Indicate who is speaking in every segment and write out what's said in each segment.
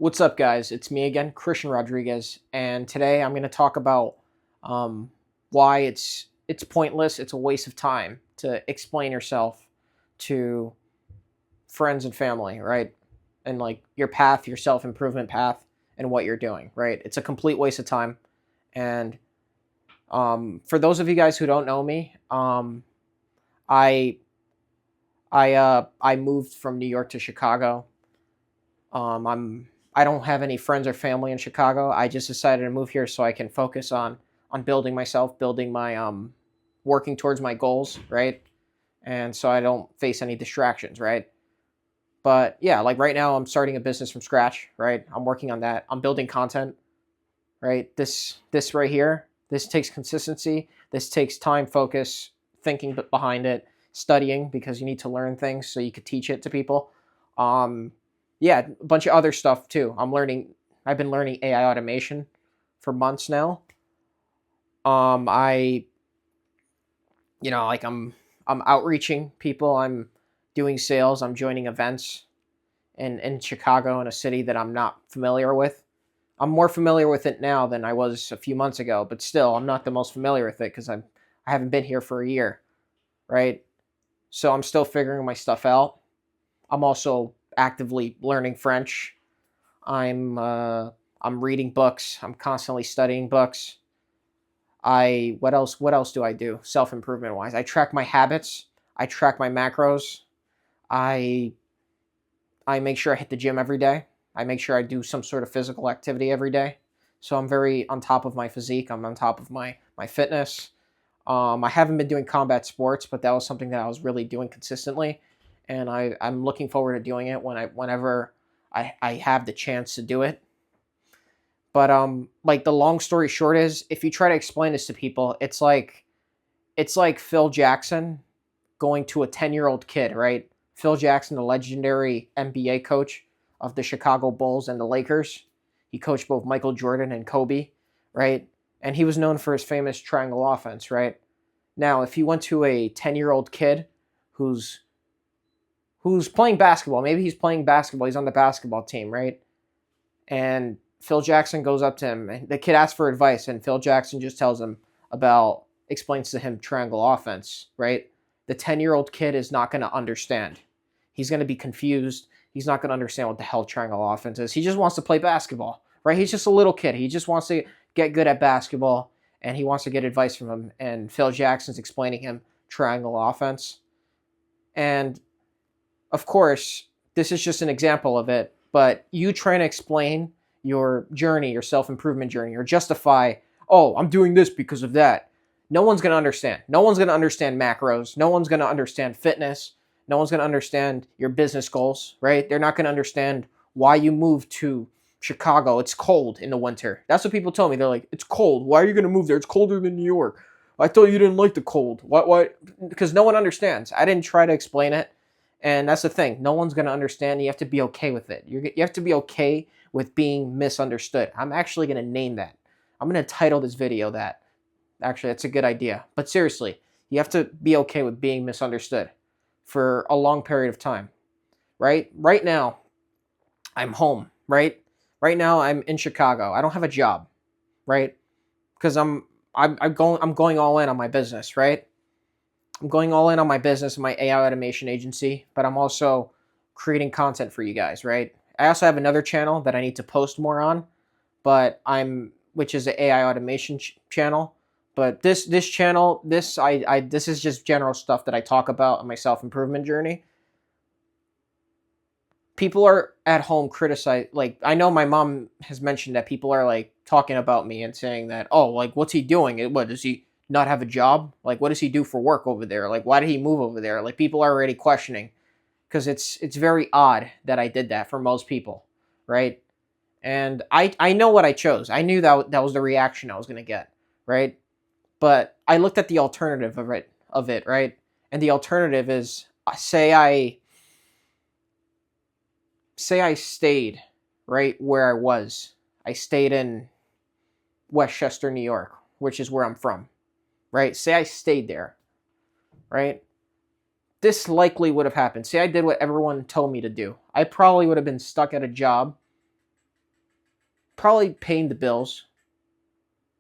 Speaker 1: What's up, guys? It's me again, Christian Rodriguez, and today I'm going to talk about um, why it's pointless. It's a waste of time to explain yourself to friends and family, right? And like your path, your self improvement path, and what you're doing, right? It's a complete waste of time. And for those of you guys who don't know me, I I moved from New York to Chicago. I don't have any friends or family in Chicago. I just decided to move here so I can focus on building myself, building my working towards my goals, right? And so I don't face any distractions, right? But yeah, like right now I'm starting a business from scratch, right? I'm working on that. I'm building content, right? This right here, this takes consistency. This takes time, focus, thinking behind it, studying because you need to learn things so you could teach it to people. Um, yeah, a bunch of other stuff too. I've been learning AI automation for months now. I like I'm outreaching people. I'm doing sales. I'm joining events in Chicago in a city that I'm not familiar with. I'm more familiar with it now than I was a few months ago, but still, I'm not the most familiar with it because I haven't been here for a year, right? So I'm still figuring my stuff out. I'm also actively learning French. I'm uh, I'm reading books. I'm constantly studying books. I What else do I do self improvement wise? I track my habits. I track my macros. I I make sure I hit the gym every day. I make sure I do some sort of physical activity every day. So I'm very on top of my physique. I'm on top of my fitness. I haven't been doing combat sports, but that was something that I was really doing consistently, and I'm looking forward to doing it whenever I have the chance to do it. But like the long story short is, if you try to explain this to people, it's like Phil Jackson going to a 10-year-old kid, right? Phil Jackson, the legendary NBA coach of the Chicago Bulls and the Lakers. He coached both Michael Jordan and Kobe, right? And he was known for his famous triangle offense, right? Now, if you went to a 10-year-old kid who's who's playing basketball, maybe he's playing basketball, he's on the basketball team, right? And Phil Jackson goes up to him, and the kid asks for advice, and Phil Jackson just tells him explains to him triangle offense, right? The 10-year-old kid is not going to understand. He's going to be confused. He's not going to understand what the hell triangle offense is. He just wants to play basketball, right? He's just a little kid. He just wants to get good at basketball, and he wants to get advice from him. And Phil Jackson's explaining him triangle offense. And of course, this is just an example of it, but you trying to explain your journey, your self improvement journey, or justify, oh, I'm doing this because of that. No one's going to understand. No one's going to understand macros. No one's going to understand fitness. No one's going to understand your business goals, right? They're not going to understand why you moved to Chicago. It's cold in the winter. That's what people tell me. They're like, it's cold. Why are you going to move there? It's colder than New York. I thought you didn't like the cold. What? Because no one understands. I didn't try to explain it. And that's the thing. No one's going to understand. You have to be okay with it. You have to be okay with being misunderstood. I'm actually going to name that. I'm going to title this video that. Actually, that's a good idea. But seriously, you have to be okay with being misunderstood for a long period of time, right? Right now, I'm home, right? Right now, I'm in Chicago. I don't have a job, right? Because I'm going all in on my business, right? I'm going all in on my business and my AI automation agency, but I'm also creating content for you guys, right? I also have another channel that I need to post more on, which is the AI automation channel. But this channel, this is just general stuff that I talk about on my self improvement journey. People are at home criticize, like, I know my mom has mentioned that people are like talking about me and saying that, oh, like, what's he doing? What, does he not have a job? Like, what does he do for work over there? Like, why did he move over there? Like, people are already questioning because it's very odd that I did that for most people, right? And I know what I chose. I knew that was the reaction I was gonna get, right? But I looked at the alternative of it, right? And the alternative is, say I stayed right where I was. I stayed in Westchester, New York, which is where I'm from, right? Say I stayed there, right? This likely would have happened. Say I did what everyone told me to do. I probably would have been stuck at a job probably paying the bills,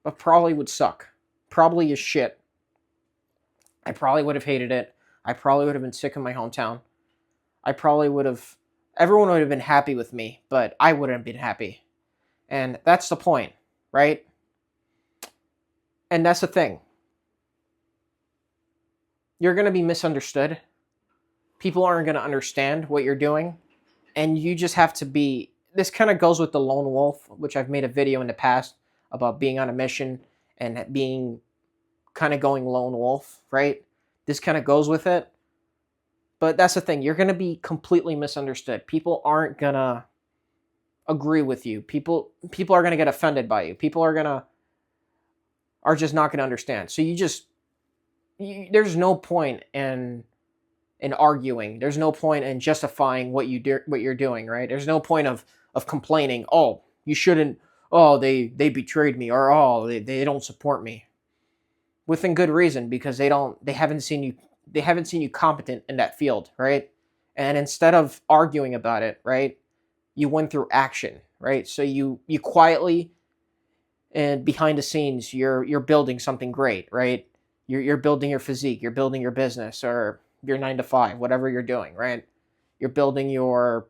Speaker 1: but probably would suck. Probably is shit. I probably would have hated it. I probably would have been sick in my hometown. I probably would have, everyone would have been happy with me, but I wouldn't have been happy. And that's the point, right? And that's the thing. You're going to be misunderstood. People aren't going to understand what you're doing. And you just have to be, this kind of goes with the lone wolf, which I've made a video in the past about being on a mission and being kind of going lone wolf, right? This kind of goes with it. But that's the thing. You're going to be completely misunderstood. People aren't going to agree with you. People are going to get offended by you. People are just not going to understand. So there's no point in arguing. There's no point in justifying what you're doing, right? There's no point of complaining, "Oh, you shouldn't, oh, they betrayed me," or "Oh, they don't support me." Within good reason, because they haven't seen you competent in that field, right? And instead of arguing about it, right, you went through action, right? So you quietly and behind the scenes you're building something great, right? You're building your physique, you're building your business or your 9 to 5, whatever you're doing, right? You're building your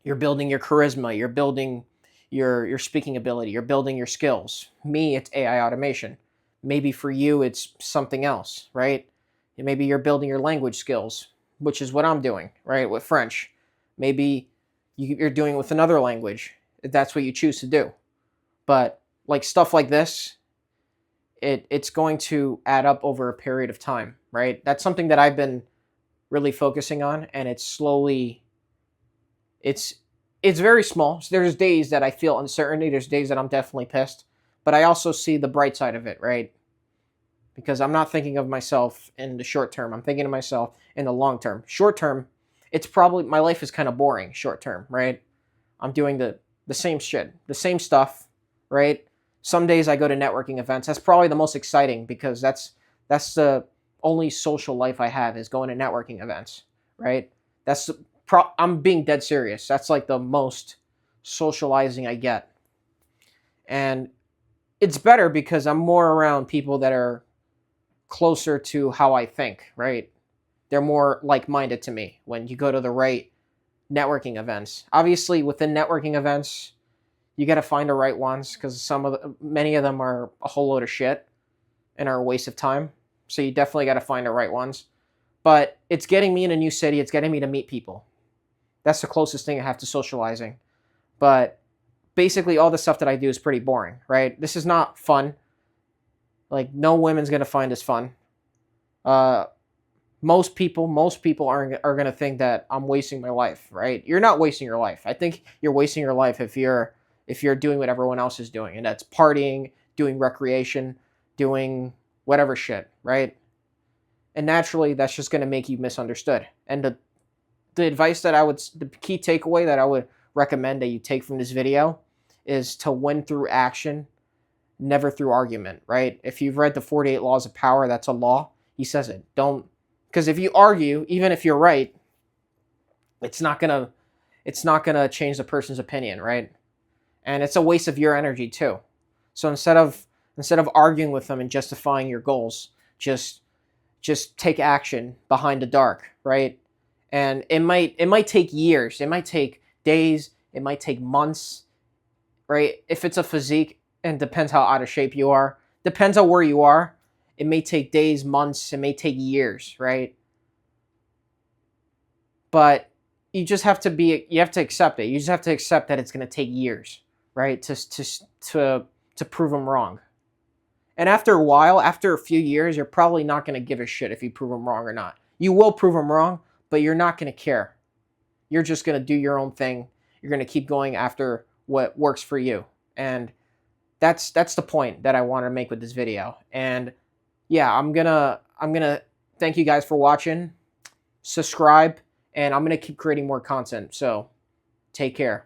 Speaker 1: charisma, you're building your speaking ability, you're building your skills. Me, it's AI automation. Maybe for you, it's something else, right? Maybe you're building your language skills, which is what I'm doing, right, with French. Maybe you're doing it with another language, if that's what you choose to do. But like stuff like this, it's going to add up over a period of time, right? That's something that I've been really focusing on, and it's very small. So there's days that I feel uncertainty. There's days that I'm definitely pissed. But I also see the bright side of it, right? Because I'm not thinking of myself in the short term. I'm thinking of myself in the long term. Short term, it's probably, my life is kind of boring short term, right? I'm doing the same shit, the same stuff, right? Some days I go to networking events. That's probably the most exciting because that's the only social life I have is going to networking events, right? I'm being dead serious. That's like the most socializing I get. And it's better because I'm more around people that are closer to how I think, right? They're more like-minded to me when you go to the right networking events. Obviously, within networking events, you got to find the right ones because many of them are a whole load of shit and are a waste of time. So you definitely got to find the right ones. But it's getting me in a new city. It's getting me to meet people. That's the closest thing I have to socializing. But basically all the stuff that I do is pretty boring, right? This is not fun. Like, no woman's going to find this fun. Most people are going to think that I'm wasting my life, right? You're not wasting your life. I think you're wasting your life if you're doing what everyone else is doing, and that's partying, doing recreation, doing whatever shit, right? And naturally, that's just going to make you misunderstood. And the advice the key takeaway that I would recommend that you take from this video is to win through action, never through argument, right? If you've read the 48 Laws of Power, that's a law. He says it. Because if you argue, even if you're right, it's not gonna change the person's opinion, right? And it's a waste of your energy too. So instead of arguing with them and justifying your goals, just take action behind the dark, right? And it might take years, it might take days, it might take months, right? If it's a physique, and depends how out of shape you are, depends on where you are, it may take days, months, it may take years, right? But you just have to accept it. You just have to accept that it's going to take years, right? To prove them wrong. And after a while, after a few years, you're probably not going to give a shit if you prove them wrong or not. You will prove them wrong, but you're not going to care. You're just going to do your own thing. You're going to keep going after what works for you. And that's the point that I want to make with this video. And yeah, I'm gonna thank you guys for watching. Subscribe, and I'm gonna keep creating more content. So take care.